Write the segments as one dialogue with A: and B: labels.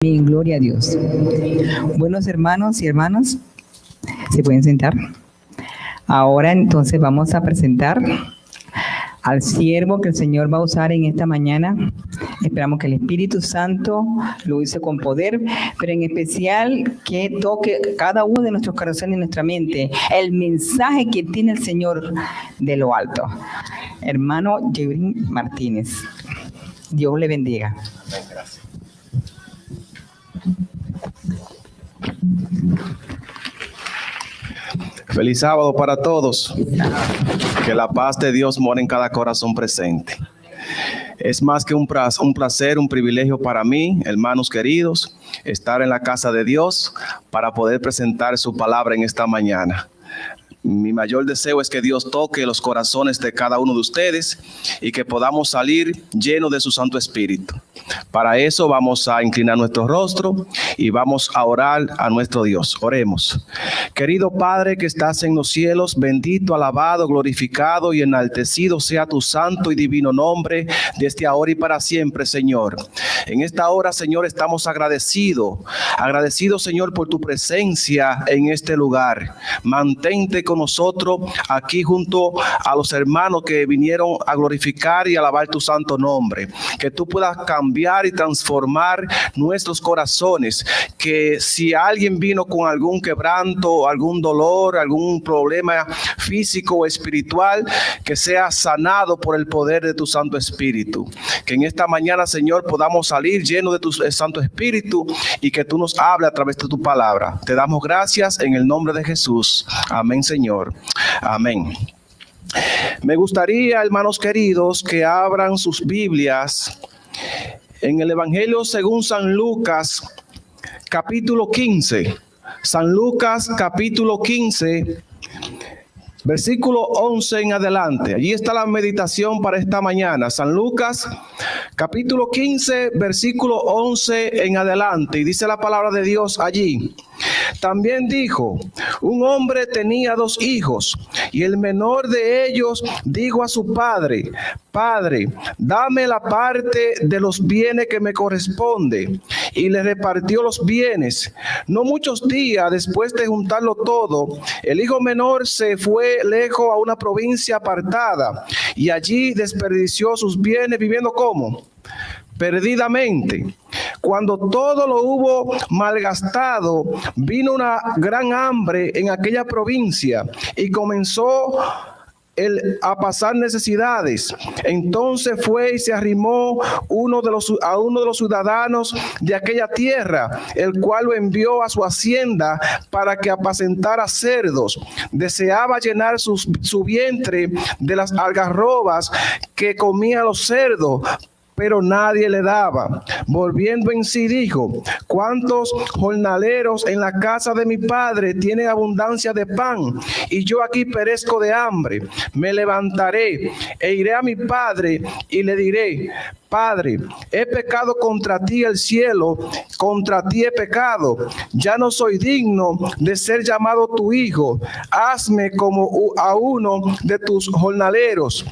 A: Amén, gloria a Dios. Buenos hermanos y hermanas, ¿se pueden sentar? Ahora entonces vamos a presentar al siervo que el Señor va a usar en esta mañana. Esperamos que el Espíritu Santo lo use con poder, pero en especial que toque cada uno de nuestros corazones y nuestra mente el mensaje que tiene el Señor de lo alto. Hermano Jebrín Martínez, Dios le bendiga.
B: Gracias. Feliz sábado para todos. Que la paz de Dios more en cada corazón presente. Es más que un placer, un privilegio para mí, hermanos queridos, estar en la casa de Dios para poder presentar su palabra en esta mañana. Mi mayor deseo es que Dios toque los corazones de cada uno de ustedes y que podamos salir llenos de su Santo Espíritu. Para eso vamos a inclinar nuestro rostro y vamos a orar a nuestro Dios. Oremos. Querido Padre que estás en los cielos, bendito, alabado, glorificado y enaltecido sea tu santo y divino nombre desde ahora y para siempre, Señor. En esta hora, Señor, estamos agradecidos, Señor, por tu presencia en este lugar. Mantente con nosotros aquí junto a los hermanos que vinieron a glorificar y alabar tu santo nombre. Que tú puedas cambiar y transformar nuestros corazones. Que si alguien vino con algún quebranto, algún dolor, algún problema físico o espiritual, que sea sanado por el poder de tu Santo Espíritu. Que en esta mañana, Señor, podamos salir llenos de tu Santo Espíritu y que tú nos hables a través de tu palabra. Te damos gracias en el nombre de Jesús. Amén, Señor. Amén. Me gustaría, hermanos queridos, que abran sus Biblias en el Evangelio según San Lucas, capítulo 15. San Lucas, capítulo 15, versículo 11 en adelante. Allí está la meditación para esta mañana. San Lucas, capítulo 15, versículo 11 en adelante. Y dice la palabra de Dios allí. También dijo, un hombre tenía 2 hijos, y el menor de ellos dijo a su padre, Padre, dame la parte de los bienes que me corresponde. Y le repartió los bienes. No muchos días después de juntarlo todo, el hijo menor se fue lejos a una provincia apartada, y allí desperdició sus bienes viviendo ¿cómo? Perdidamente. Cuando todo lo hubo malgastado, vino una gran hambre en aquella provincia y comenzó a pasar necesidades. Entonces fue y se arrimó a uno de los ciudadanos de aquella tierra, el cual lo envió a su hacienda para que apacentara cerdos. Deseaba llenar su vientre de las algarrobas que comían los cerdos, pero nadie le daba. Volviendo en sí dijo, ¿cuántos jornaleros en la casa de mi padre tienen abundancia de pan? Y yo aquí perezco de hambre. Me levantaré e iré a mi padre y le diré, Padre, he pecado contra ti el cielo, contra ti he pecado. Ya no soy digno de ser llamado tu hijo. Hazme como a uno de tus jornaleros.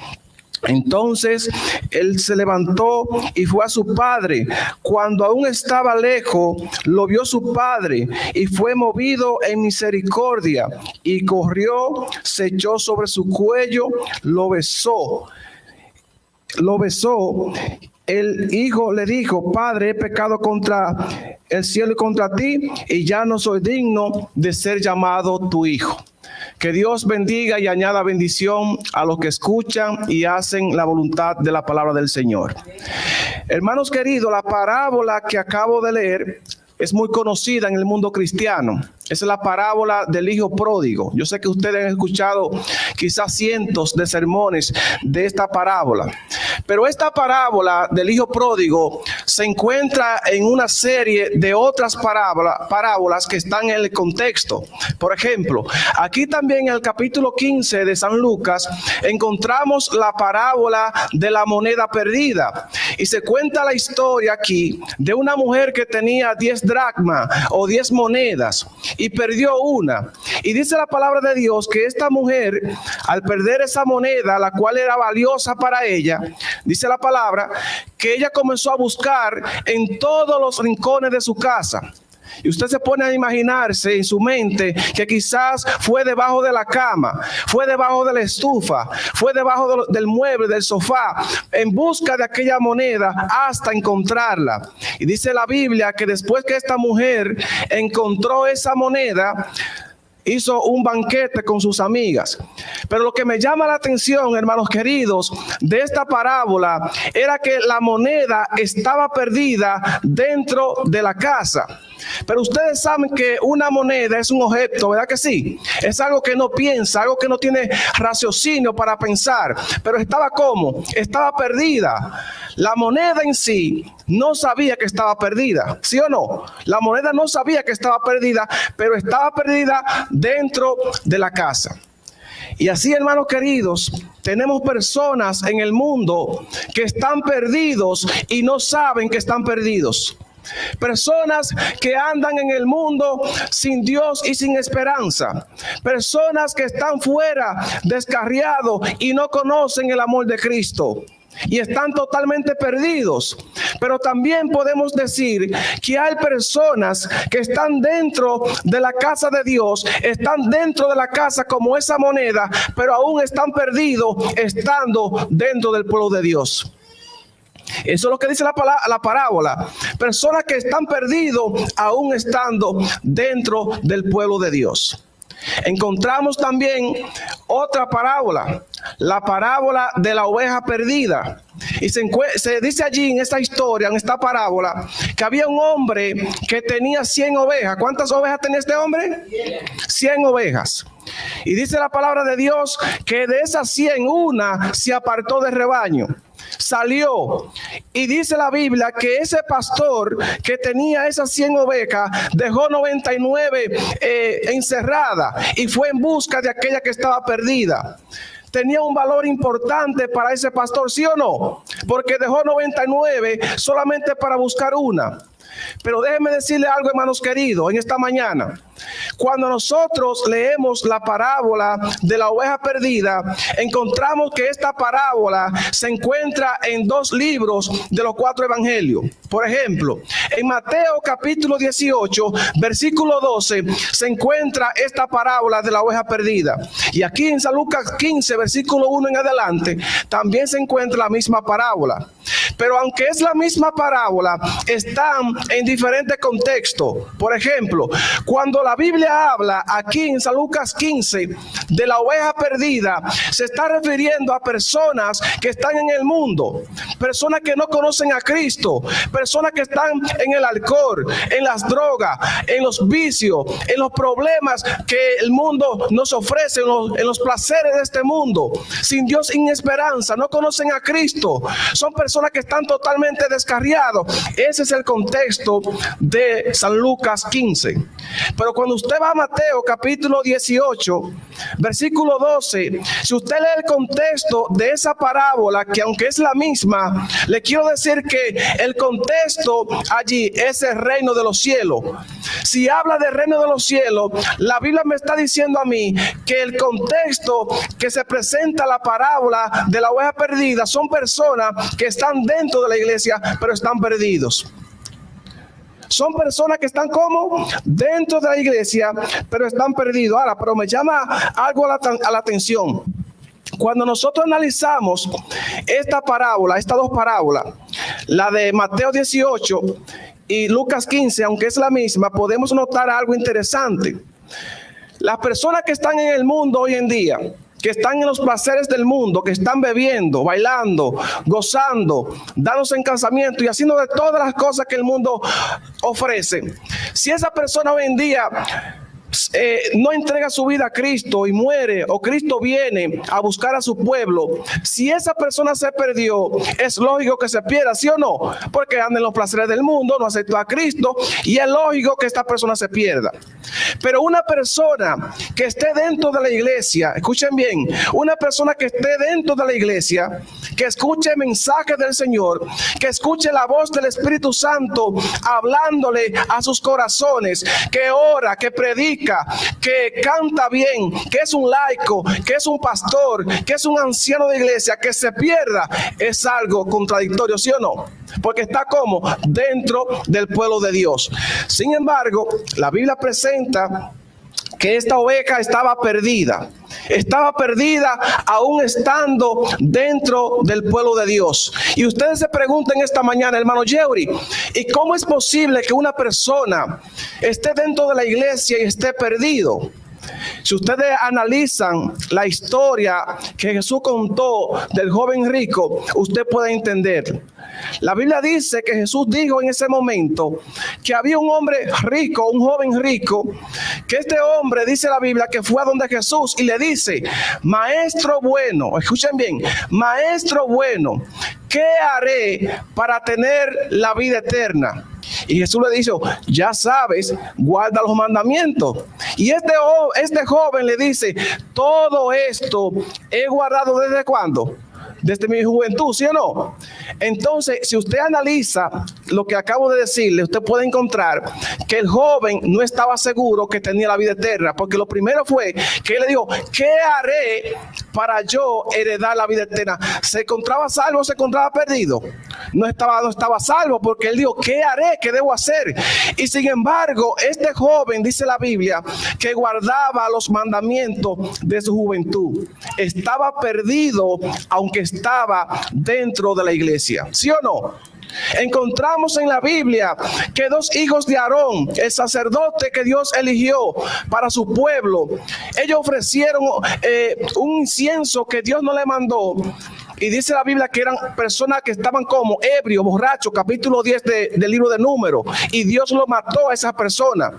B: Entonces él se levantó y fue a su padre. Cuando aún estaba lejos, lo vio su padre y fue movido en misericordia y corrió, se echó sobre su cuello, lo besó. El hijo le dijo, Padre, he pecado contra el cielo y contra ti, y ya no soy digno de ser llamado tu hijo. Que Dios bendiga y añada bendición a los que escuchan y hacen la voluntad de la palabra del Señor. Hermanos queridos, la parábola que acabo de leer es muy conocida en el mundo cristiano. Esa es la parábola del hijo pródigo. Yo sé que ustedes han escuchado quizás cientos de sermones de esta parábola. Pero esta parábola del hijo pródigo se encuentra en una serie de otras parábolas que están en el contexto. Por ejemplo, aquí también en el capítulo 15 de San Lucas encontramos la parábola de la moneda perdida. Y se cuenta la historia aquí de una mujer que tenía 10 dracmas o 10 monedas. Y perdió una. Y dice la palabra de Dios que esta mujer, al perder esa moneda, la cual era valiosa para ella, dice la palabra que ella comenzó a buscar en todos los rincones de su casa. Y usted se pone a imaginarse en su mente que quizás fue debajo de la cama, fue debajo de la estufa, fue debajo del mueble, del sofá, en busca de aquella moneda hasta encontrarla. Y dice la Biblia que después que esta mujer encontró esa moneda, hizo un banquete con sus amigas. Pero lo que me llama la atención, hermanos queridos, de esta parábola era que la moneda estaba perdida dentro de la casa. Pero ustedes saben que una moneda es un objeto, ¿verdad que sí? Es algo que no piensa, algo que no tiene raciocinio para pensar. Pero estaba ¿cómo? Estaba perdida. La moneda en sí no sabía que estaba perdida, ¿sí o no? La moneda no sabía que estaba perdida, pero estaba perdida dentro de la casa. Y así, hermanos queridos, tenemos personas en el mundo que están perdidos y no saben que están perdidos. Personas que andan en el mundo sin Dios y sin esperanza. Personas que están fuera, descarriados y no conocen el amor de Cristo. Y están totalmente perdidos. Pero también podemos decir que hay personas que están dentro de la casa de Dios, están dentro de la casa como esa moneda, pero aún están perdidos estando dentro del pueblo de Dios. Eso es lo que dice la parábola. Personas que están perdidos aún estando dentro del pueblo de Dios. Encontramos también otra parábola, la parábola de la oveja perdida. Y se dice allí en esta historia, en esta parábola, que había un hombre que tenía 100 ovejas. ¿Cuántas ovejas tenía este hombre? 100 ovejas. Y dice la palabra de Dios que de esas 100, una se apartó del rebaño. Salió, y dice la Biblia que ese pastor que tenía esas 100 ovejas dejó 99 encerradas y fue en busca de aquella que estaba perdida. Tenía un valor importante para ese pastor, ¿sí o no? Porque dejó 99 solamente para buscar una. Pero déjenme decirle algo, hermanos queridos, en esta mañana. Cuando nosotros leemos la parábola de la oveja perdida, encontramos que esta parábola se encuentra en 2 libros de los 4 evangelios. Por ejemplo, en Mateo capítulo 18, versículo 12, se encuentra esta parábola de la oveja perdida. Y aquí en San Lucas 15, versículo 1 en adelante, también se encuentra la misma parábola. Pero aunque es la misma parábola, están en diferentes contextos. Por ejemplo, cuando la Biblia habla aquí en San Lucas 15 de la oveja perdida, se está refiriendo a personas que están en el mundo, personas que no conocen a Cristo, personas que están en el alcohol, en las drogas, en los vicios, en los problemas que el mundo nos ofrece, en los placeres de este mundo, sin Dios, sin esperanza, no conocen a Cristo. Son personas que están totalmente descarriados. Ese es el contexto de San Lucas 15. Pero cuando usted va a Mateo capítulo 18, versículo 12, si usted lee el contexto de esa parábola, que aunque es la misma, le quiero decir que el contexto allí es el reino de los cielos. Si habla del reino de los cielos, la Biblia me está diciendo a mí que el contexto que se presenta la parábola de la oveja perdida son personas que están dentro de la iglesia, pero están perdidos. Son personas que están como dentro de la iglesia, pero están perdidos. Ahora, pero me llama algo a la atención. Cuando nosotros analizamos esta parábola, estas 2 parábolas, la de Mateo 18 y Lucas 15, aunque es la misma, podemos notar algo interesante. Las personas que están en el mundo hoy en día, que están en los placeres del mundo, que están bebiendo, bailando, gozando, dándose en casamiento y haciendo de todas las cosas que el mundo ofrece. Si esa persona hoy en día no entrega su vida a Cristo y muere, o Cristo viene a buscar a su pueblo, si esa persona se perdió, es lógico que se pierda, ¿sí o no? Porque anda en los placeres del mundo, no aceptó a Cristo, y es lógico que esta persona se pierda. Pero una persona que esté dentro de la iglesia, escuchen bien, una persona que esté dentro de la iglesia, que escuche el mensaje del Señor, que escuche la voz del Espíritu Santo hablándole a sus corazones, que ora, que predica, que canta bien, que es un laico, que es un pastor, que es un anciano de iglesia, que se pierda, es algo contradictorio, ¿sí o no? Porque está como dentro del pueblo de Dios. Sin embargo, la Biblia presenta que esta oveja estaba perdida aún estando dentro del pueblo de Dios. Y ustedes se preguntan esta mañana, hermano Yeuri, ¿y cómo es posible que una persona esté dentro de la iglesia y esté perdido? Si ustedes analizan la historia que Jesús contó del joven rico, usted puede entender. La Biblia dice que Jesús dijo en ese momento que había un hombre rico, un joven rico, que este hombre, dice la Biblia, que fue a donde Jesús y le dice: maestro bueno, escuchen bien, maestro bueno, ¿qué haré para tener la vida eterna? Y Jesús le dice: ya sabes, guarda los mandamientos. Y este joven le dice: todo esto he guardado ¿desde cuándo? Desde mi juventud, ¿sí o no? Entonces, si usted analiza lo que acabo de decirle, usted puede encontrar que el joven no estaba seguro que tenía la vida eterna, porque lo primero fue que él le dijo: ¿qué haré para yo heredar la vida eterna? ¿Se encontraba salvo o se encontraba perdido? No estaba salvo, porque él dijo: ¿qué haré? ¿Qué debo hacer? Y sin embargo, este joven, dice la Biblia, que guardaba los mandamientos de su juventud. Estaba perdido, aunque estaba dentro de la iglesia. ¿Sí o no? Encontramos en la Biblia que dos hijos de Aarón, el sacerdote que Dios eligió para su pueblo, ellos ofrecieron un incienso que Dios no le mandó. Y dice la Biblia que eran personas que estaban como ebrios, borrachos, capítulo 10 del libro de Números. Y Dios lo mató a esas personas,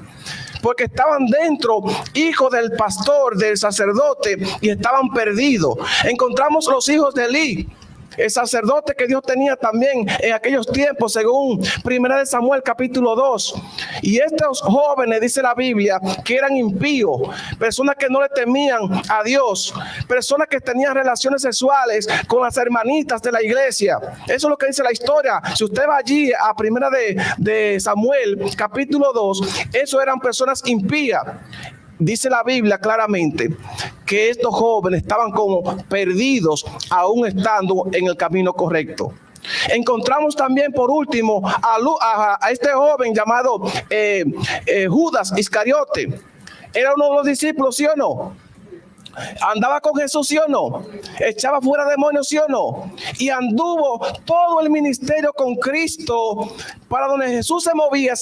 B: porque estaban dentro, hijos del pastor, del sacerdote, y estaban perdidos. Encontramos los hijos de Elí, el sacerdote que Dios tenía también en aquellos tiempos, según 1 Samuel capítulo 2. Y estos jóvenes, dice la Biblia, que eran impíos, personas que no le temían a Dios, personas que tenían relaciones sexuales con las hermanitas de la iglesia. Eso es lo que dice la historia. Si usted va allí a 1 de Samuel capítulo 2, eso eran personas impías. Dice la Biblia claramente que estos jóvenes estaban como perdidos, aún estando en el camino correcto. Encontramos también, por último, a este joven llamado Judas Iscariote. Era uno de los discípulos, ¿sí o no? Andaba con Jesús, ¿sí o no? Echaba fuera demonios, ¿sí o no? Y anduvo todo el ministerio con Cristo. Para donde Jesús se movía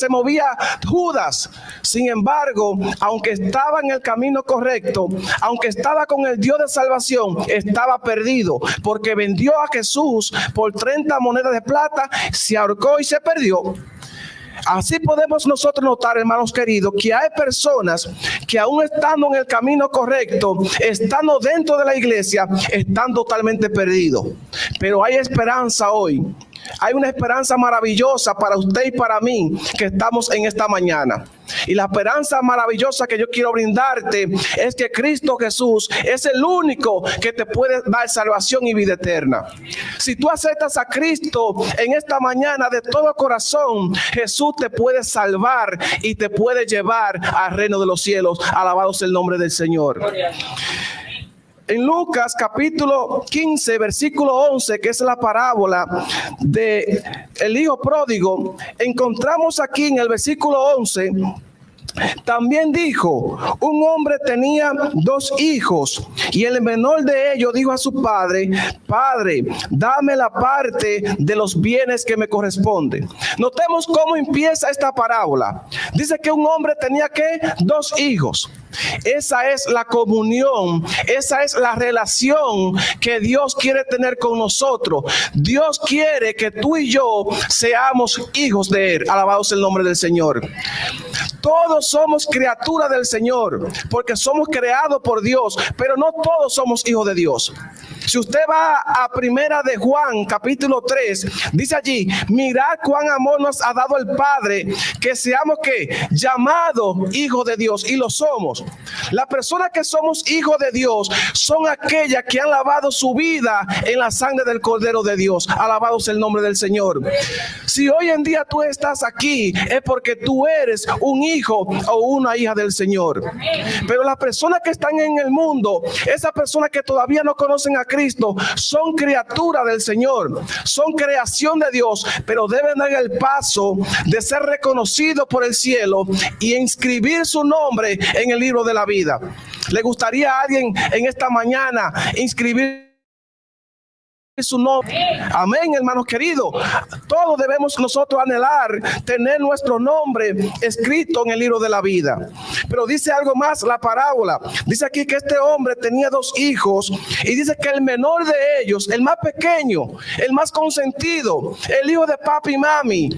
B: Judas. Sin embargo, aunque estaba en el camino correcto, aunque estaba con el Dios de salvación, estaba perdido, porque vendió a Jesús por 30 monedas de plata, se ahorcó y se perdió. Así podemos nosotros notar, hermanos queridos, que hay personas que aún estando en el camino correcto, estando dentro de la iglesia, están totalmente perdidos. Pero hay esperanza hoy. Hay una esperanza maravillosa para usted y para mí que estamos en esta mañana. Y la esperanza maravillosa que yo quiero brindarte es que Cristo Jesús es el único que te puede dar salvación y vida eterna. Si tú aceptas a Cristo en esta mañana de todo corazón, Jesús te puede salvar y te puede llevar al reino de los cielos. Alabado sea el nombre del Señor. En Lucas capítulo 15, versículo 11, que es la parábola de el hijo pródigo, encontramos aquí en el versículo 11, también dijo: un hombre tenía 2 hijos, y el menor de ellos dijo a su padre: Padre, dame la parte de los bienes que me corresponden. Notemos cómo empieza esta parábola. Dice que un hombre tenía ¿qué? 2 hijos. Esa es la comunión, esa es la relación que Dios quiere tener con nosotros. Dios quiere que tú y yo seamos hijos de Él. Alabado sea el nombre del Señor. Todos somos criaturas del Señor, porque somos creados por Dios, pero no todos somos hijos de Dios. Si usted va a Primera de Juan, capítulo 3, dice allí: mirad cuán amor nos ha dado el Padre, que seamos que llamados hijos de Dios, y lo somos. Las personas que somos hijos de Dios son aquellas que han lavado su vida en la sangre del Cordero de Dios. Alabado sea el nombre del Señor. Si hoy en día tú estás aquí, es porque tú eres un hijo o una hija del Señor. Pero las personas que están en el mundo, esas personas que todavía no conocen a Cristo, son criaturas del Señor, son creación de Dios, pero deben dar el paso de ser reconocidos por el cielo y inscribir su nombre en el libro de la vida. ¿Le gustaría a alguien en esta mañana inscribir su nombre? Amén, hermanos queridos. Todos debemos nosotros anhelar tener nuestro nombre escrito en el libro de la vida. Pero dice algo más la parábola. Dice aquí que este hombre tenía 2 hijos, y dice que el menor de ellos, el más pequeño, el más consentido, el hijo de papi y mami,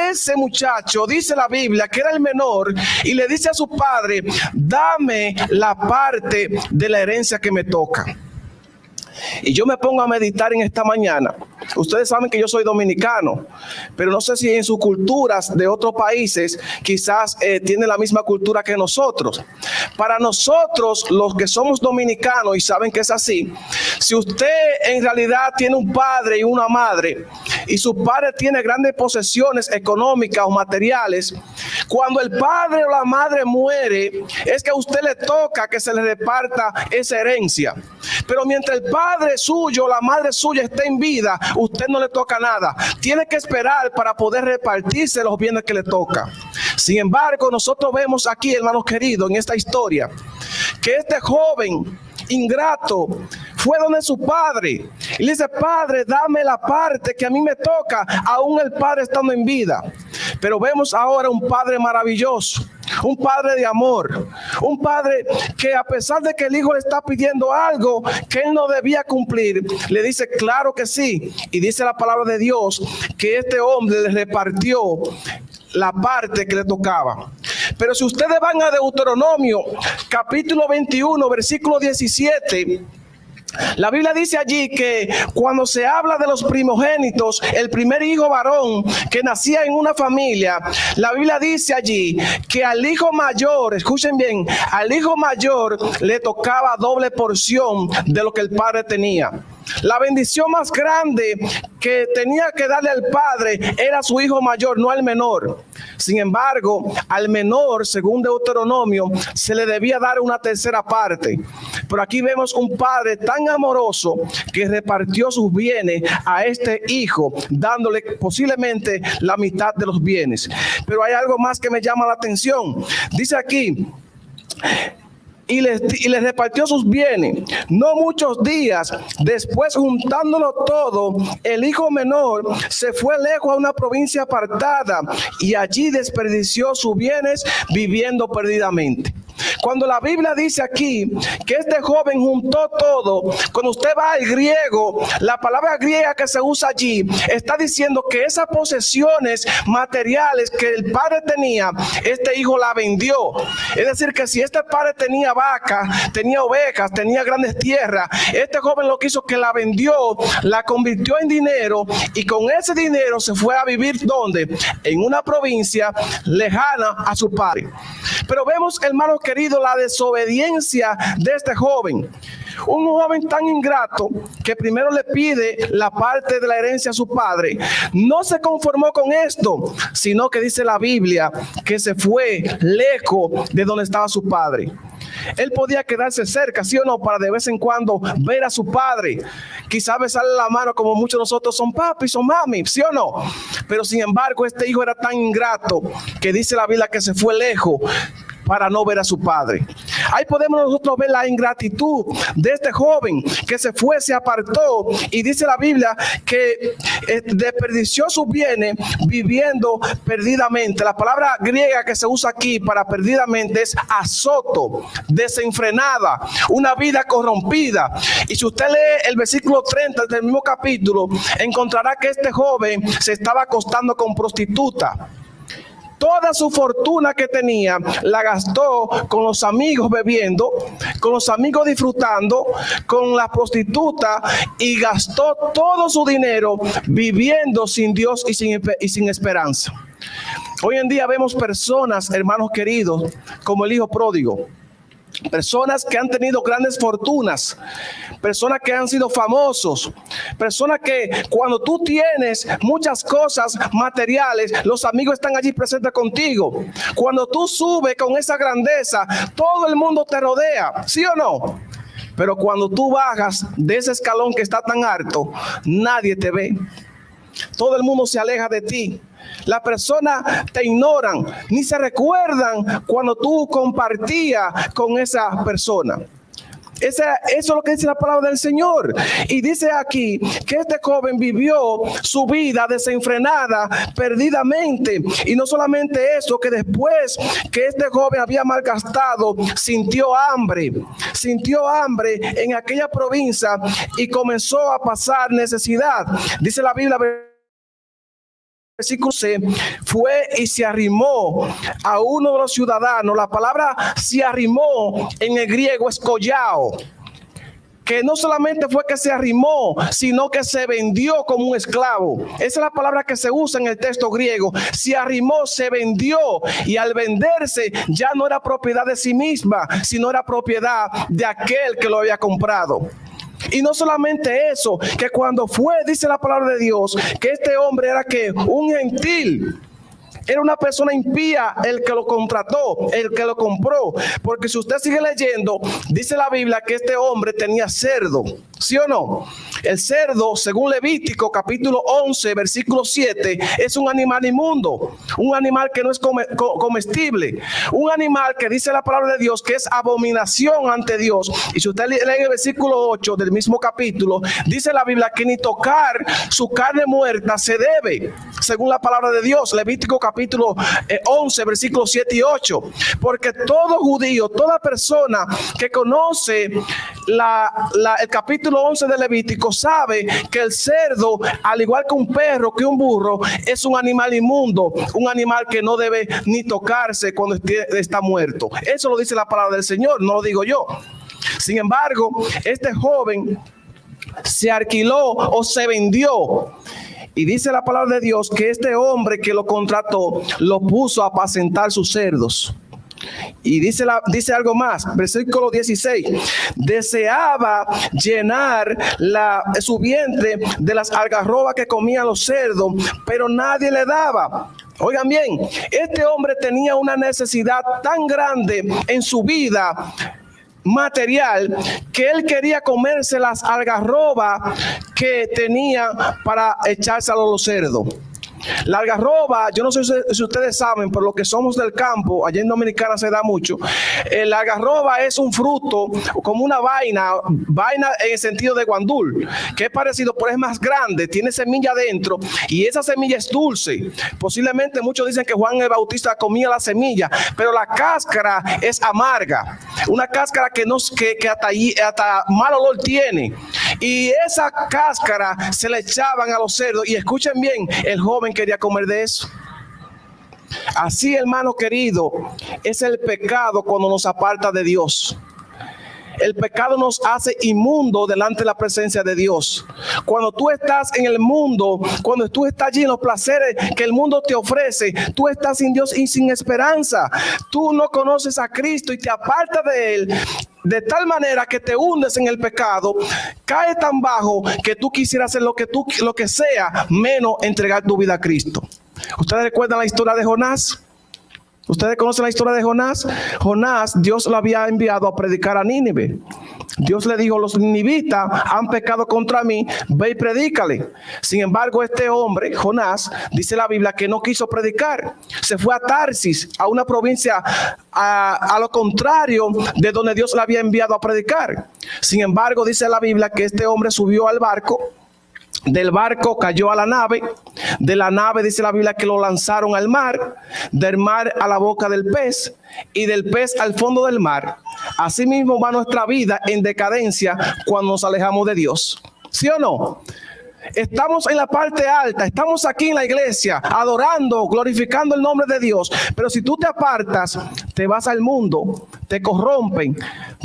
B: ese muchacho, dice la Biblia, que era el menor, y le dice a su padre: dame la parte de la herencia que me toca. Y yo me pongo a meditar en esta mañana. Ustedes saben que yo soy dominicano, pero no sé si en sus culturas de otros países quizás tienen la misma cultura que nosotros. Para nosotros, los que somos dominicanos y saben que es así, si usted en realidad tiene un padre y una madre, y su padre tiene grandes posesiones económicas o materiales, cuando el padre o la madre muere, es que a usted le toca que se le reparta esa herencia. Pero mientras el padre suyo o la madre suya esté en vida, usted no le toca nada. Tiene que esperar para poder repartirse los bienes que le toca. Sin embargo, nosotros vemos aquí, hermanos queridos, en esta historia, que este joven ingrato fue donde su padre y le dice: padre, dame la parte que a mí me toca, aún el padre estando en vida. Pero vemos ahora un padre maravilloso, un padre de amor, un padre que, a pesar de que el hijo le está pidiendo algo que él no debía cumplir, le dice claro que sí. Y dice la palabra de Dios que este hombre le repartió la parte que le tocaba. Pero si ustedes van a Deuteronomio capítulo 21 versículo 17, la Biblia dice allí que cuando se habla de los primogénitos, el primer hijo varón que nacía en una familia, la Biblia dice allí que al hijo mayor, escuchen bien, al hijo mayor le tocaba doble porción de lo que el padre tenía. La bendición más grande que tenía que darle al padre era su hijo mayor, no al menor. Sin embargo, al menor, según Deuteronomio, se le debía dar una tercera parte. Pero aquí vemos un padre tan amoroso que repartió sus bienes a este hijo, dándole posiblemente la mitad de los bienes. Pero hay algo más que me llama la atención. Dice aquí: y les repartió sus bienes. No muchos días después, juntándolo todo, el hijo menor se fue lejos a una provincia apartada y allí desperdició sus bienes viviendo perdidamente. Cuando la Biblia dice aquí que este joven juntó todo, cuando usted va al griego, la palabra griega que se usa allí está diciendo que esas posesiones materiales que el padre tenía, este hijo la vendió. Es decir, que si este padre tenía vacas, tenía ovejas, tenía grandes tierras, este joven lo que hizo que la vendió, la convirtió en dinero, y con ese dinero se fue a vivir ¿dónde? En una provincia lejana a su padre. Pero vemos, hermanos queridos, la desobediencia de este joven. Un joven tan ingrato que primero le pide la parte de la herencia a su padre. No se conformó con esto, sino que dice la Biblia que se fue lejos de donde estaba su padre. Él podía quedarse cerca, ¿sí o no?, para de vez en cuando ver a su padre. Quizás besarle la mano, como muchos de nosotros son papi, son mami, ¿sí o no? Pero sin embargo, este hijo era tan ingrato que dice la Biblia que se fue lejos para no ver a su padre. Ahí podemos nosotros ver la ingratitud de este joven que se fue, se apartó, y dice la Biblia que desperdició sus bienes viviendo perdidamente. La palabra griega que se usa aquí para perdidamente es azoto, desenfrenada, una vida corrompida. Y si usted lee el versículo 30 del mismo capítulo, encontrará que este joven se estaba acostando con prostitutas. toda su fortuna que tenía la gastó con los amigos bebiendo, con los amigos disfrutando, con la prostituta, y gastó todo su dinero viviendo sin Dios y sin esperanza. Hoy en día vemos personas, hermanos queridos, como el hijo pródigo. Personas que han tenido grandes fortunas, personas que han sido famosos, personas que cuando tú tienes muchas cosas materiales, los amigos están allí presentes contigo. Cuando tú subes con esa grandeza, todo el mundo te rodea, ¿sí o no? Pero cuando tú bajas de ese escalón que está tan alto, nadie te ve. Todo el mundo se aleja de ti. Las personas te ignoran, ni se recuerdan cuando tú compartías con esa persona. Eso es lo que dice la palabra del Señor. Y dice aquí que este joven vivió su vida desenfrenada, perdidamente. Y no solamente eso, que después que este joven había malgastado, sintió hambre en aquella provincia y comenzó a pasar necesidad. Dice la Biblia, versículo 6, fue y se arrimó a uno de los ciudadanos. La palabra se arrimó en el griego es collao, que no solamente fue que se arrimó, sino que se vendió como un esclavo. Esa es la palabra que se usa en el texto griego. Se arrimó, se vendió, y al venderse ya no era propiedad de sí misma, sino era propiedad de aquel que lo había comprado. Y no solamente eso, que cuando fue, dice la palabra de Dios, que este hombre era que un gentil, era una persona impía el que lo contrató, el que lo compró. Porque si usted sigue leyendo, dice la Biblia que este hombre tenía cerdo, ¿sí o no? El cerdo, según Levítico capítulo 11, versículo 7, es un animal inmundo, un animal que no es comestible, un animal que dice la palabra de Dios que es abominación ante Dios. Y si usted lee el versículo 8 del mismo capítulo, dice la Biblia que ni tocar su carne muerta se debe, según la palabra de Dios. Levítico capítulo 11, versículos 7 y 8. Porque todo judío, toda persona que conoce el capítulo 11 de Levítico sabe que el cerdo, al igual que un perro, que un burro, es un animal inmundo, un animal que no debe ni tocarse cuando está muerto. Eso lo dice la palabra del Señor, no lo digo yo. Sin embargo, este joven se alquiló o se vendió. Y dice la palabra de Dios que este hombre que lo contrató lo puso a apacentar sus cerdos. Y dice algo más, versículo 16, deseaba llenar su vientre de las algarrobas que comían los cerdos, pero nadie le daba. Oigan bien, este hombre tenía una necesidad tan grande en su vida material que él quería comerse las algarrobas que tenía para echárselo a los cerdos. La algarroba, yo no sé si ustedes saben, pero los que somos del campo, allá en Dominicana se da mucho. La algarroba es un fruto como una vaina en el sentido de guandul, que es parecido, pero es más grande, tiene semilla adentro y esa semilla es dulce. Posiblemente muchos dicen que Juan el Bautista comía la semilla, pero la cáscara es amarga, una cáscara que hasta mal olor tiene. Y esa cáscara se le echaban a los cerdos. Y escuchen bien, el joven quería comer de eso. Así, hermano querido, es el pecado cuando nos aparta de Dios. El pecado nos hace inmundo delante de la presencia de Dios. Cuando tú estás en el mundo, cuando tú estás allí en los placeres que el mundo te ofrece, tú estás sin Dios y sin esperanza. Tú no conoces a Cristo y te apartas de Él de tal manera que te hundes en el pecado, caes tan bajo que tú quisieras hacer lo que sea, menos entregar tu vida a Cristo. ¿Ustedes recuerdan la historia de Jonás? ¿Ustedes conocen la historia de Jonás? Jonás, Dios lo había enviado a predicar a Nínive. Dios le dijo, los ninivitas han pecado contra mí, ve y predícale. Sin embargo, este hombre, Jonás, dice la Biblia que no quiso predicar. Se fue a Tarsis, a una provincia a lo contrario de donde Dios le había enviado a predicar. Sin embargo, dice la Biblia que este hombre subió al barco. Del barco cayó a la nave, de la nave dice la Biblia que lo lanzaron al mar, del mar a la boca del pez y del pez al fondo del mar. Así mismo va nuestra vida en decadencia cuando nos alejamos de Dios. ¿Sí o no? Estamos en la parte alta, estamos aquí en la iglesia, adorando, glorificando el nombre de Dios. Pero si tú te apartas, te vas al mundo, te corrompen,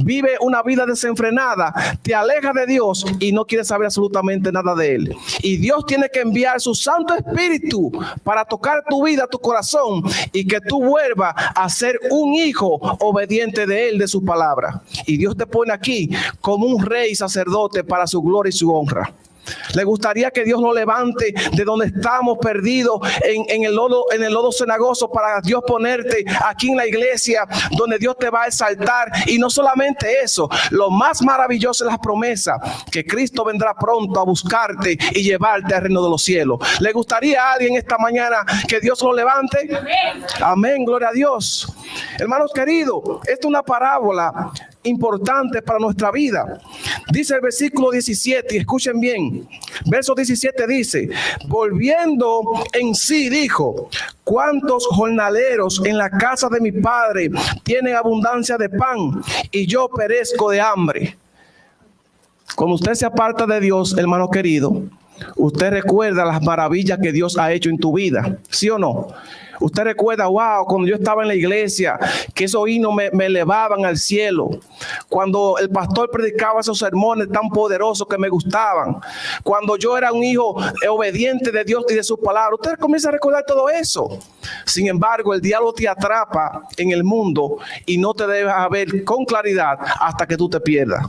B: vive una vida desenfrenada, te alejas de Dios y no quieres saber absolutamente nada de Él. Y Dios tiene que enviar su Santo Espíritu para tocar tu vida, tu corazón, y que tú vuelvas a ser un hijo obediente de Él, de su palabra. Y Dios te pone aquí como un rey sacerdote para su gloria y su honra. ¿Le gustaría que Dios nos levante de donde estamos perdidos en el lodo cenagoso, para Dios ponerte aquí en la iglesia donde Dios te va a exaltar? Y no solamente eso, lo más maravilloso es la promesa que Cristo vendrá pronto a buscarte y llevarte al reino de los cielos. ¿Le gustaría a alguien esta mañana que Dios lo levante? Amén. Amén, gloria a Dios. Hermanos queridos, esta es una parábola importante para nuestra vida. Dice el versículo 17, y escuchen bien, verso 17 dice: volviendo en sí dijo, ¿cuántos jornaleros en la casa de mi padre tienen abundancia de pan y yo perezco de hambre? Cuando usted se aparta de Dios, hermano querido, usted recuerda las maravillas que Dios ha hecho en tu vida, ¿sí o no? Usted recuerda, wow, cuando yo estaba en la iglesia, que esos himnos me elevaban al cielo. Cuando el pastor predicaba esos sermones tan poderosos que me gustaban. Cuando yo era un hijo obediente de Dios y de su palabra. Usted comienza a recordar todo eso. Sin embargo, el diablo te atrapa en el mundo y no te deja ver con claridad hasta que tú te pierdas.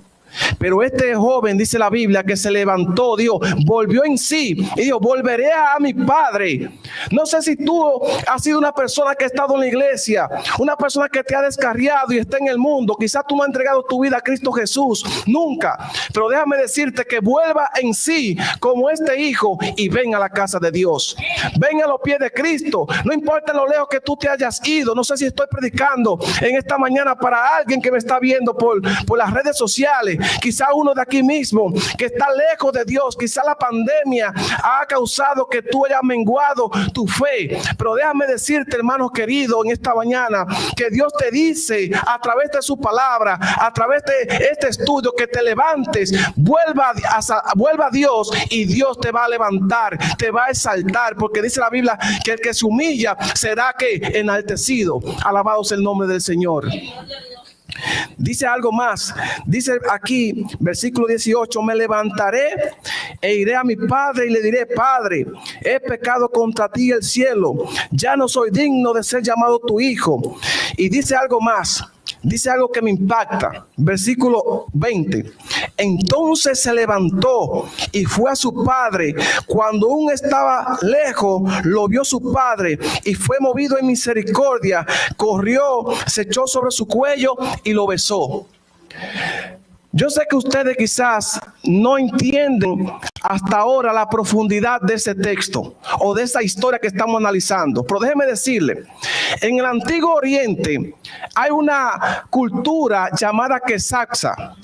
B: Pero este joven, dice la Biblia, que se levantó, Dios, volvió en sí y dijo: volveré a mi padre. No sé si tú has sido una persona que ha estado en la iglesia, una persona que te ha descarriado y está en el mundo. Quizás tú no has entregado tu vida a Cristo Jesús, nunca. Pero déjame decirte que vuelva en sí como este hijo y ven a la casa de Dios. Ven a los pies de Cristo. No importa lo lejos que tú te hayas ido. No sé si estoy predicando en esta mañana para alguien que me está viendo por las redes sociales. Quizá uno de aquí mismo que está lejos de Dios. Quizá la pandemia ha causado que tú hayas menguado tu fe. Pero déjame decirte, hermano querido, en esta mañana, que Dios te dice a través de su palabra, a través de este estudio, que te levantes, vuelva a Dios, y Dios te va a levantar, te va a exaltar, porque dice la Biblia que el que se humilla será que enaltecido. Alabado sea el nombre del Señor. Dice algo más, dice aquí, versículo 18: me levantaré e iré a mi padre y le diré: Padre, he pecado contra ti y el cielo, ya no soy digno de ser llamado tu hijo. Y dice algo más, dice algo que me impacta, versículo 20: entonces se levantó y fue a su padre. Cuando aún estaba lejos, lo vio su padre y fue movido en misericordia. Corrió, se echó sobre su cuello y lo besó. Yo sé que ustedes quizás no entienden hasta ahora la profundidad de ese texto o de esa historia que estamos analizando. Pero déjeme decirle, en el Antiguo Oriente hay una cultura llamada Quesaxa.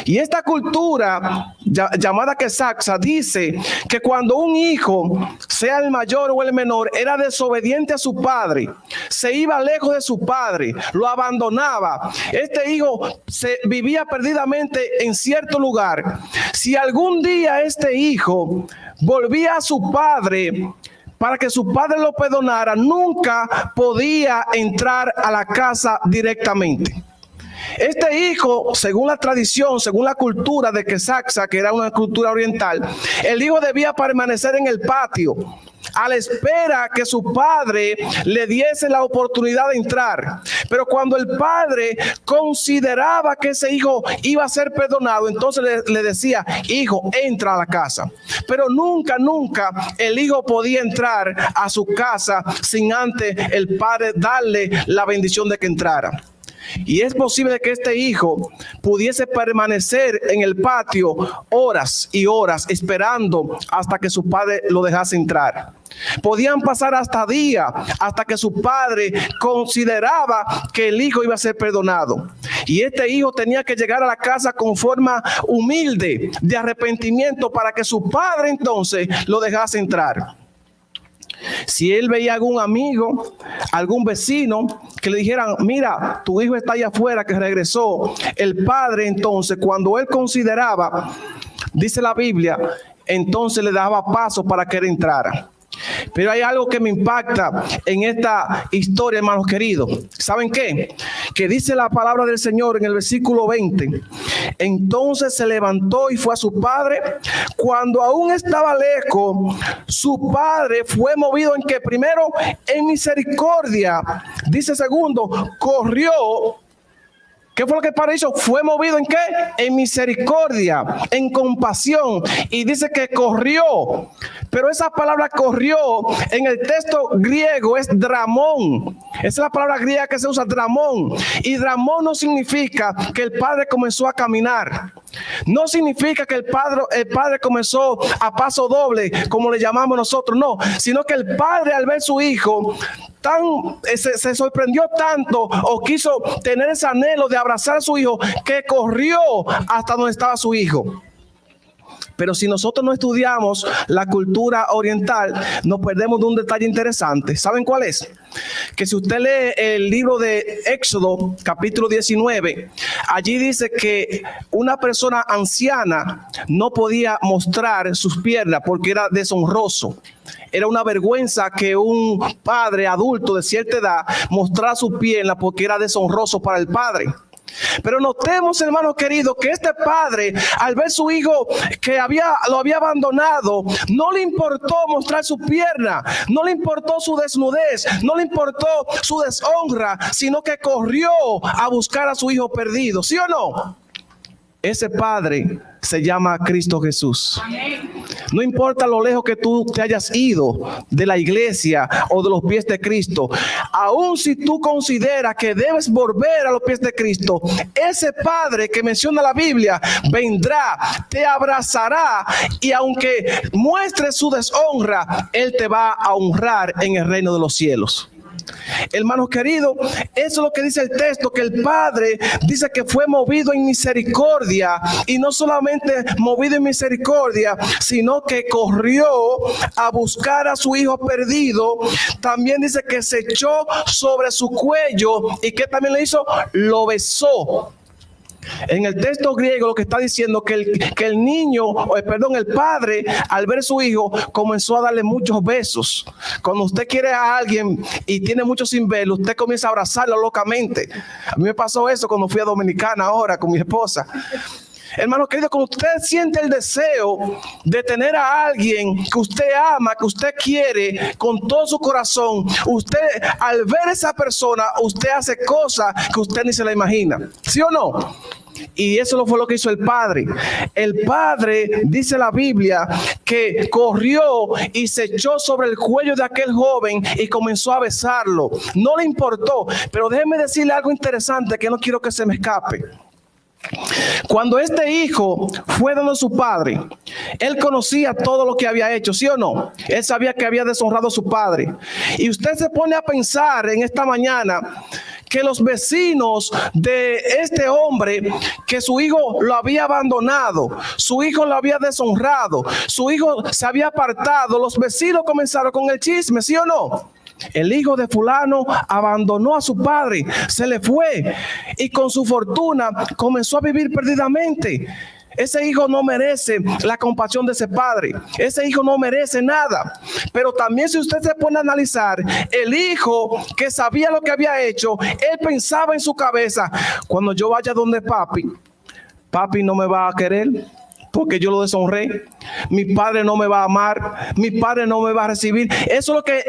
B: Y esta cultura llamada Quesaxa dice que cuando un hijo, sea el mayor o el menor, era desobediente a su padre, se iba lejos de su padre, lo abandonaba, este hijo vivía perdidamente en cierto lugar. Si algún día este hijo volvía a su padre para que su padre lo perdonara, nunca podía entrar a la casa directamente. Este hijo, según la tradición, según la cultura de Quesaxa, que era una cultura oriental, el hijo debía permanecer en el patio a la espera que su padre le diese la oportunidad de entrar. Pero cuando el padre consideraba que ese hijo iba a ser perdonado, entonces le decía: hijo, entra a la casa. Pero nunca el hijo podía entrar a su casa sin antes el padre darle la bendición de que entrara. Y es posible que este hijo pudiese permanecer en el patio horas y horas esperando hasta que su padre lo dejase entrar. Podían pasar hasta días hasta que su padre consideraba que el hijo iba a ser perdonado. Y este hijo tenía que llegar a la casa con forma humilde de arrepentimiento para que su padre entonces lo dejase entrar. Si él veía algún amigo, algún vecino que le dijeran: mira, tu hijo está allá afuera que regresó, el padre entonces, cuando él consideraba, dice la Biblia, entonces le daba paso para que él entrara. Pero hay algo que me impacta en esta historia, hermanos queridos. ¿Saben qué? Que dice la palabra del Señor en el versículo 20. Entonces se levantó y fue a su padre. Cuando aún estaba lejos, su padre fue movido en que primero en misericordia, dice segundo, corrió. ¿Qué fue lo que el padre hizo? Fue movido ¿en qué? En misericordia, en compasión. Y dice que corrió. Pero esa palabra corrió en el texto griego es dramón. Esa es la palabra griega que se usa, dramón. Y dramón no significa que el padre comenzó a caminar. No significa que el padre comenzó a paso doble, como le llamamos nosotros. No, sino que el padre al ver su hijo se sorprendió tanto o quiso tener ese anhelo de abrazar a su hijo que corrió hasta donde estaba su hijo. Pero si nosotros no estudiamos la cultura oriental, nos perdemos de un detalle interesante. ¿Saben cuál es? Que si usted lee el libro de Éxodo, capítulo 19, allí dice que una persona anciana no podía mostrar sus piernas porque era deshonroso. Era una vergüenza que un padre adulto de cierta edad mostrara su pierna porque era deshonroso para el padre. Pero notemos, hermanos queridos, que este padre, al ver su hijo que lo había abandonado, no le importó mostrar su pierna, no le importó su desnudez, no le importó su deshonra, sino que corrió a buscar a su hijo perdido. ¿Sí o no? Ese padre se llama Cristo Jesús. No importa lo lejos que tú te hayas ido de la iglesia o de los pies de Cristo, aun si tú consideras que debes volver a los pies de Cristo, ese Padre que menciona la Biblia vendrá, te abrazará y aunque muestre su deshonra, Él te va a honrar en el reino de los cielos. Hermanos queridos, eso es lo que dice el texto, que el padre dice que fue movido en misericordia, y no solamente movido en misericordia, sino que corrió a buscar a su hijo perdido. También dice que se echó sobre su cuello y que también le hizo, lo besó. En el texto griego lo que está diciendo que el padre al ver a su hijo comenzó a darle muchos besos. Cuando usted quiere a alguien y tiene mucho sin verlo, usted comienza a abrazarlo locamente. A mí me pasó eso cuando fui a Dominicana ahora con mi esposa. Hermano querido, cuando usted siente el deseo de tener a alguien que usted ama, que usted quiere con todo su corazón, usted al ver a esa persona, usted hace cosas que usted ni se la imagina. ¿Sí o no? Y eso fue lo que hizo el padre. El padre, dice la Biblia, que corrió y se echó sobre el cuello de aquel joven y comenzó a besarlo. No le importó, pero déjeme decirle algo interesante que no quiero que se me escape. Cuando este hijo fue donde su padre, él conocía todo lo que había hecho, ¿sí o no? Él sabía que había deshonrado a su padre. Y usted se pone a pensar en esta mañana que los vecinos de este hombre, que su hijo lo había abandonado, su hijo lo había deshonrado, su hijo se había apartado, los vecinos comenzaron con el chisme, ¿sí o no? El hijo de fulano abandonó a su padre, se le fue y con su fortuna comenzó a vivir perdidamente. Ese hijo no merece la compasión de ese padre. Ese hijo no merece nada. Pero también si usted se pone a analizar, el hijo que sabía lo que había hecho, él pensaba en su cabeza, cuando yo vaya donde papi no me va a querer porque yo lo deshonré. Mi padre no me va a amar, mi padre no me va a recibir. Eso es lo que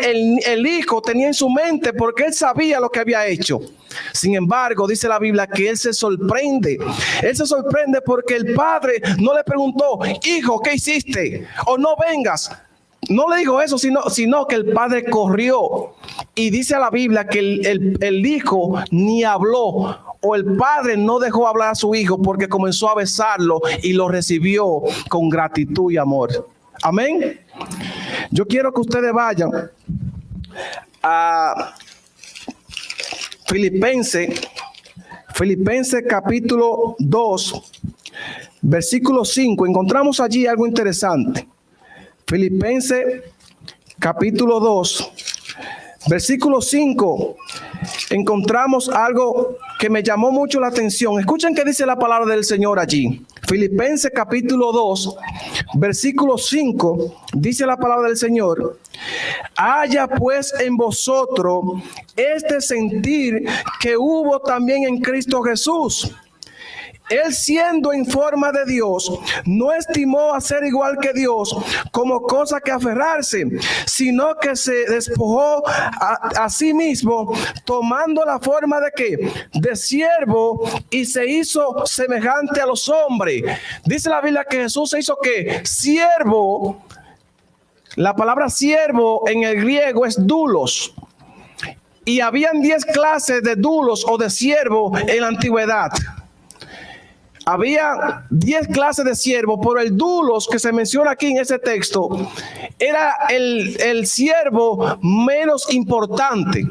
B: el hijo tenía en su mente porque él sabía lo que había hecho. Sin embargo, dice la Biblia que él se sorprende. Él se sorprende porque el padre no le preguntó, hijo, ¿qué hiciste? O no vengas. No le dijo eso, sino que el padre corrió. Y dice la Biblia que el hijo ni habló, o el padre no dejó hablar a su hijo porque comenzó a besarlo y lo recibió con gratitud y amor. Amén. Yo quiero que ustedes vayan a Filipenses capítulo 2, versículo 5. Encontramos allí algo interesante. Filipenses capítulo 2, versículo 5. Encontramos algo que me llamó mucho la atención. Escuchen qué dice la palabra del Señor allí. Filipenses capítulo 2, versículo 5, dice la palabra del Señor: haya pues en vosotros este sentir que hubo también en Cristo Jesús. Él, siendo en forma de Dios, no estimó a ser igual que Dios como cosa que aferrarse, sino que se despojó a sí mismo, tomando la forma de ¿qué? De siervo, y se hizo semejante a los hombres. Dice la Biblia que Jesús se hizo ¿qué? Siervo. La palabra siervo en el griego es doulos. Y habían 10 clases de doulos o de siervo en la antigüedad. Había 10 clases de siervo, pero el doulos que se menciona aquí en ese texto era el siervo menos importante,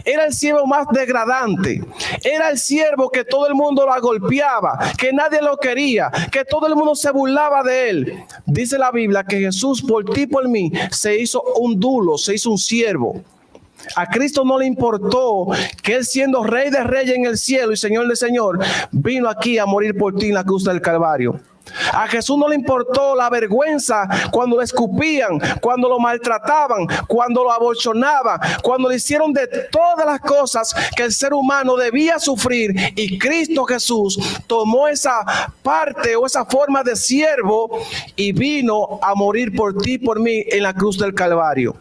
B: era el siervo más degradante, era el siervo que todo el mundo lo golpeaba, que nadie lo quería, que todo el mundo se burlaba de él. Dice la Biblia que Jesús por ti y por mí se hizo un doulos, se hizo un siervo. A Cristo no le importó que Él, siendo Rey de Reyes en el cielo y Señor de Señor, vino aquí a morir por ti en la cruz del Calvario. A Jesús no le importó la vergüenza cuando lo escupían, cuando lo maltrataban, cuando lo abolsonaban, cuando le hicieron de todas las cosas que el ser humano debía sufrir. Y Cristo Jesús tomó esa parte o esa forma de siervo y vino a morir por ti y por mí en la cruz del Calvario.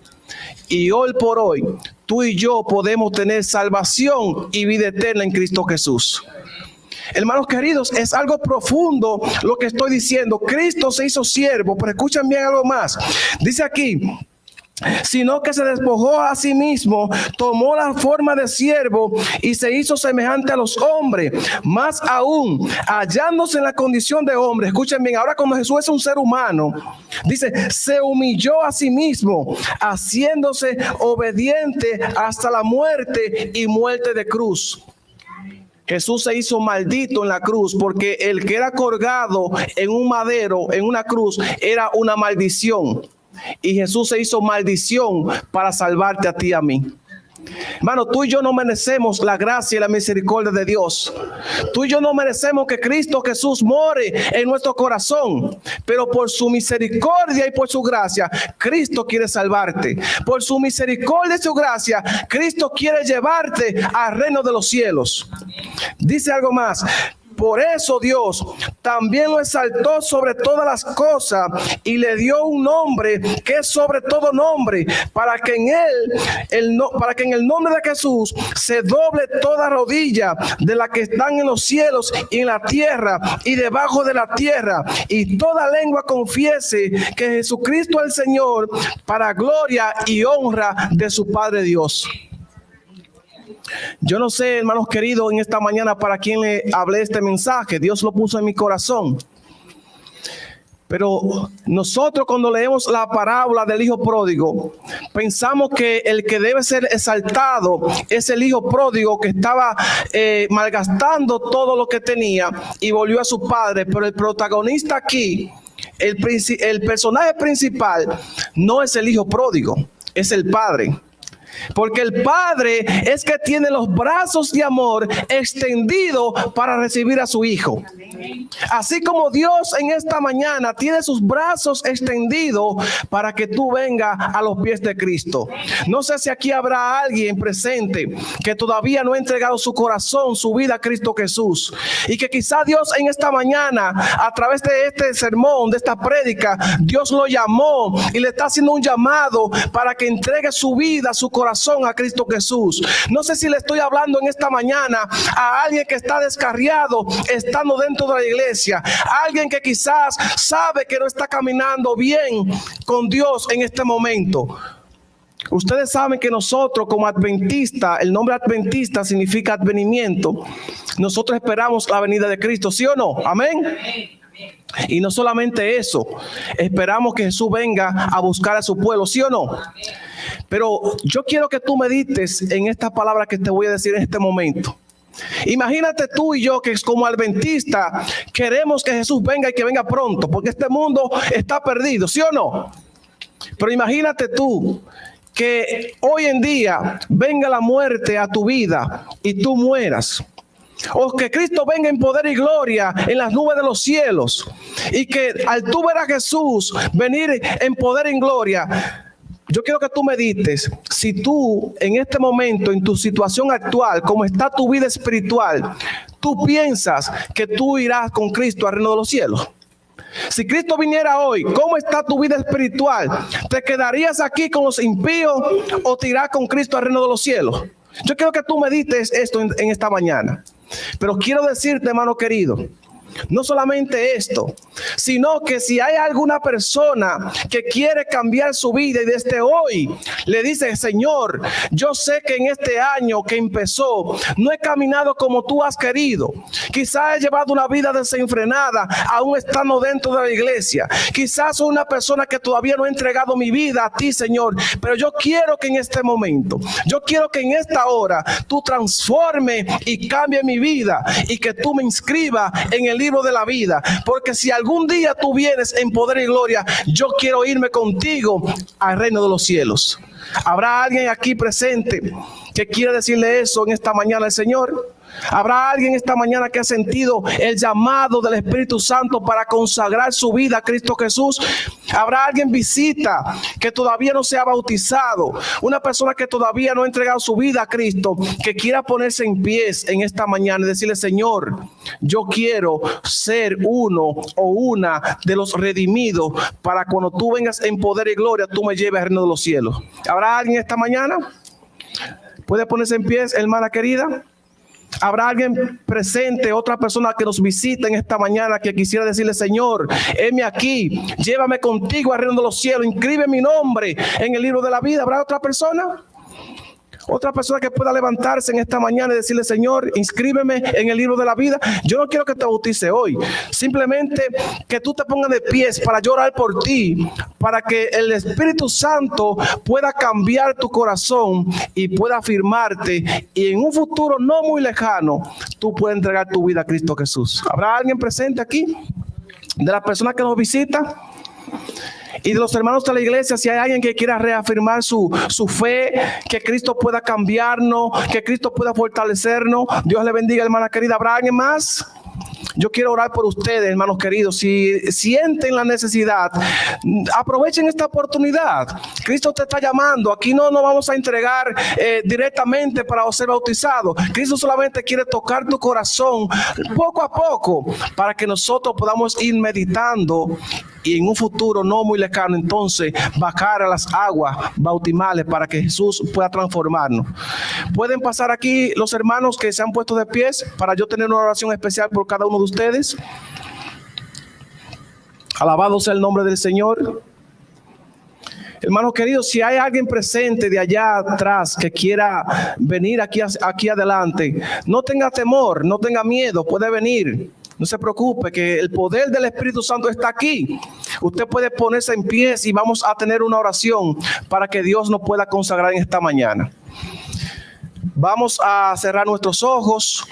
B: Y hoy por hoy, tú y yo podemos tener salvación y vida eterna en Cristo Jesús. Hermanos queridos, es algo profundo lo que estoy diciendo. Cristo se hizo siervo, pero escuchen bien algo más. Dice aquí: sino que se despojó a sí mismo, tomó la forma de siervo y se hizo semejante a los hombres. Más aún, hallándose en la condición de hombre, escuchen bien, ahora cuando Jesús es un ser humano, dice, se humilló a sí mismo, haciéndose obediente hasta la muerte y muerte de cruz. Jesús se hizo maldito en la cruz porque el que era colgado en un madero, en una cruz, era una maldición. Y Jesús se hizo maldición para salvarte a ti y a mí. Hermano, tú y yo no merecemos la gracia y la misericordia de Dios. Tú y yo no merecemos que Cristo Jesús more en nuestro corazón. Pero por su misericordia y por su gracia, Cristo quiere salvarte. Por su misericordia y su gracia, Cristo quiere llevarte al reino de los cielos. Dice algo más: por eso Dios también lo exaltó sobre todas las cosas y le dio un nombre que es sobre todo nombre, para que en el nombre de Jesús se doble toda rodilla de las que están en los cielos y en la tierra y debajo de la tierra, y toda lengua confiese que Jesucristo es el Señor, para gloria y honra de su Padre Dios. Yo no sé, hermanos queridos, en esta mañana para quién le hablé este mensaje. Dios lo puso en mi corazón. Pero nosotros, cuando leemos la parábola del hijo pródigo, pensamos que el que debe ser exaltado es el hijo pródigo que estaba malgastando todo lo que tenía y volvió a su padre. Pero el protagonista aquí, el personaje principal, no es el hijo pródigo, es el padre. Porque el Padre es que tiene los brazos de amor extendidos para recibir a su Hijo. Así como Dios en esta mañana tiene sus brazos extendidos para que tú vengas a los pies de Cristo. No sé si aquí habrá alguien presente que todavía no ha entregado su corazón, su vida a Cristo Jesús. Y que quizá Dios en esta mañana, a través de este sermón, de esta prédica, Dios lo llamó y le está haciendo un llamado para que entregue su vida, su corazón a Cristo Jesús. No sé si le estoy hablando en esta mañana a alguien que está descarriado estando dentro de la iglesia, alguien que quizás sabe que no está caminando bien con Dios en este momento. Ustedes saben que nosotros como adventistas, el nombre adventista significa advenimiento. Nosotros esperamos la venida de Cristo, ¿sí o no? Amén. Y no solamente eso, esperamos que Jesús venga a buscar a su pueblo, ¿sí o no? Pero yo quiero que tú medites en esta palabra que te voy a decir en este momento. Imagínate tú y yo que como adventistas queremos que Jesús venga y que venga pronto, porque este mundo está perdido, ¿sí o no? Pero imagínate tú que hoy en día venga la muerte a tu vida y tú mueras. O que Cristo venga en poder y gloria en las nubes de los cielos. Y que al tú ver a Jesús venir en poder y en gloria, yo quiero que tú medites si tú en este momento, en tu situación actual, como está tu vida espiritual, tú piensas que tú irás con Cristo al reino de los cielos. Si Cristo viniera hoy, ¿cómo está tu vida espiritual? ¿Te quedarías aquí con los impíos o te irás con Cristo al reino de los cielos? Yo quiero que tú medites esto en esta mañana. Pero quiero decirte, hermano querido, no solamente esto, sino que si hay alguna persona que quiere cambiar su vida y desde hoy le dice: Señor, yo sé que en este año que empezó no he caminado como tú has querido, quizás he llevado una vida desenfrenada aún estando dentro de la iglesia, quizás soy una persona que todavía no he entregado mi vida a ti, Señor, pero yo quiero que en este momento, yo quiero que en esta hora tú transforme y cambie mi vida y que tú me inscribas en el libro de la vida, porque si algún día tú vienes en poder y gloria, yo quiero irme contigo al reino de los cielos. ¿Habrá alguien aquí presente que quiera decirle eso en esta mañana al Señor? ¿Habrá alguien esta mañana que ha sentido el llamado del Espíritu Santo para consagrar su vida a Cristo Jesús? ¿Habrá alguien visita que todavía no se ha bautizado? Una persona que todavía no ha entregado su vida a Cristo, que quiera ponerse en pies en esta mañana y decirle: Señor, yo quiero ser uno o una de los redimidos para cuando tú vengas en poder y gloria, tú me lleves al reino de los cielos. ¿Habrá alguien esta mañana? ¿Puede ponerse en pies, hermana querida? ¿Habrá alguien presente, otra persona que nos visita en esta mañana que quisiera decirle: Señor, heme aquí, llévame contigo al reino de los cielos, inscribe mi nombre en el libro de la vida? ¿Habrá otra persona? Otra persona que pueda levantarse en esta mañana y decirle: Señor, inscríbeme en el libro de la vida. Yo no quiero que te bautice hoy, simplemente que tú te pongas de pies para yo orar por ti, para que el Espíritu Santo pueda cambiar tu corazón y pueda afirmarte, y en un futuro no muy lejano tú puedas entregar tu vida a Cristo Jesús. ¿Habrá alguien presente aquí de las personas que nos visitan? Y de los hermanos de la iglesia, si hay alguien que quiera reafirmar su fe, que Cristo pueda cambiarnos, que Cristo pueda fortalecernos, Dios le bendiga, hermana querida. ¿Habrá alguien más? Yo quiero orar por ustedes, hermanos queridos. Si sienten la necesidad, aprovechen esta oportunidad. Cristo te está llamando. Aquí no nos vamos a entregar directamente para ser bautizados. Cristo solamente quiere tocar tu corazón poco a poco para que nosotros podamos ir meditando y en un futuro no muy lejano entonces bajar a las aguas bautismales para que Jesús pueda transformarnos. Pueden pasar aquí los hermanos que se han puesto de pies para yo tener una oración especial por cada uno de ustedes. Alabado sea el nombre del Señor. Hermanos queridos, si hay alguien presente de allá atrás que quiera venir aquí adelante, no tenga temor, no tenga miedo, puede venir. No se preocupe, que el poder del Espíritu Santo está aquí. Usted puede ponerse en pies y vamos a tener una oración para que Dios nos pueda consagrar en esta mañana. Vamos a cerrar nuestros ojos.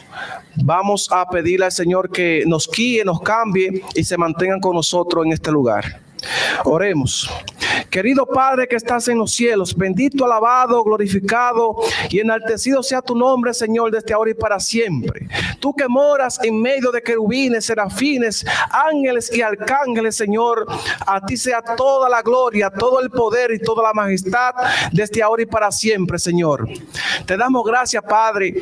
B: Vamos a pedirle al Señor que nos guíe, nos cambie y se mantengan con nosotros en este lugar. Oremos. Querido Padre que estás en los cielos, bendito, alabado, glorificado y enaltecido sea tu nombre, Señor, desde ahora y para siempre. Tú que moras en medio de querubines, serafines, ángeles y arcángeles, Señor, a ti sea toda la gloria, todo el poder y toda la majestad desde ahora y para siempre, Señor. Te damos gracias, Padre,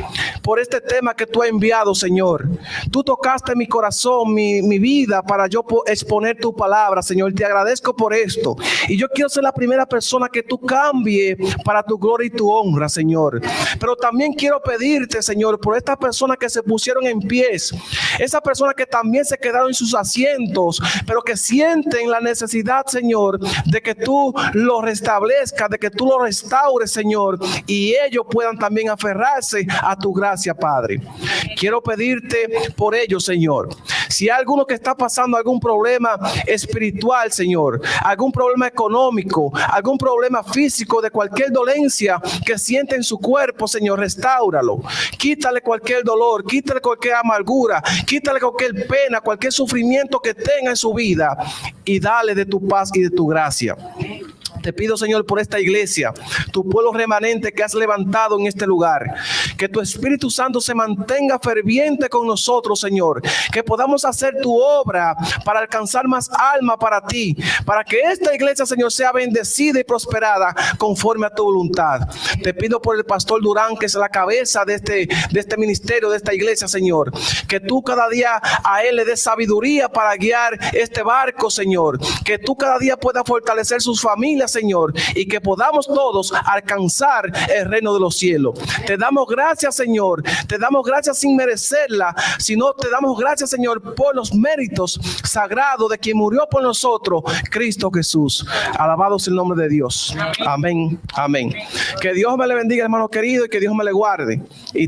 B: por este tema que tú has enviado, Señor. Tú tocaste mi corazón, mi vida para yo exponer tu palabra, Señor. Te agradezco por esto. Y yo quiero ser la primera persona que tú cambie para tu gloria y tu honra, Señor. Pero también quiero pedirte, Señor, por estas personas que se pusieron en pies, esas personas que también se quedaron en sus asientos, pero que sienten la necesidad, Señor, de que tú los restablezcas, de que tú los restaures, Señor, y ellos puedan también aferrarse a tu gracia, Padre. Quiero pedirte por ellos, Señor. Si hay alguno que está pasando algún problema espiritual, Señor, algún problema económico, algún problema físico, de cualquier dolencia que siente en su cuerpo, Señor, restáuralo. Quítale cualquier dolor, quítale cualquier amargura, quítale cualquier pena, cualquier sufrimiento que tenga en su vida y dale de tu paz y de tu gracia. Te pido, Señor, por esta iglesia, tu pueblo remanente que has levantado en este lugar. Que tu Espíritu Santo se mantenga ferviente con nosotros, Señor. Que podamos hacer tu obra para alcanzar más alma para ti. Para que esta iglesia, Señor, sea bendecida y prosperada conforme a tu voluntad. Te pido por el pastor Durán, que es la cabeza de este ministerio, de esta iglesia, Señor. Que tú cada día a él le des sabiduría para guiar este barco, Señor. Que tú cada día puedas fortalecer sus familias, Señor. Y que podamos todos alcanzar el reino de los cielos. Te damos gracias, Señor. Te damos gracias sin merecerla, sino te damos gracias, Señor, por los méritos sagrados de quien murió por nosotros, Cristo Jesús. Alabado sea el nombre de Dios. Amén. Amén. Que Dios me le bendiga, hermano querido, y que Dios me le guarde. Y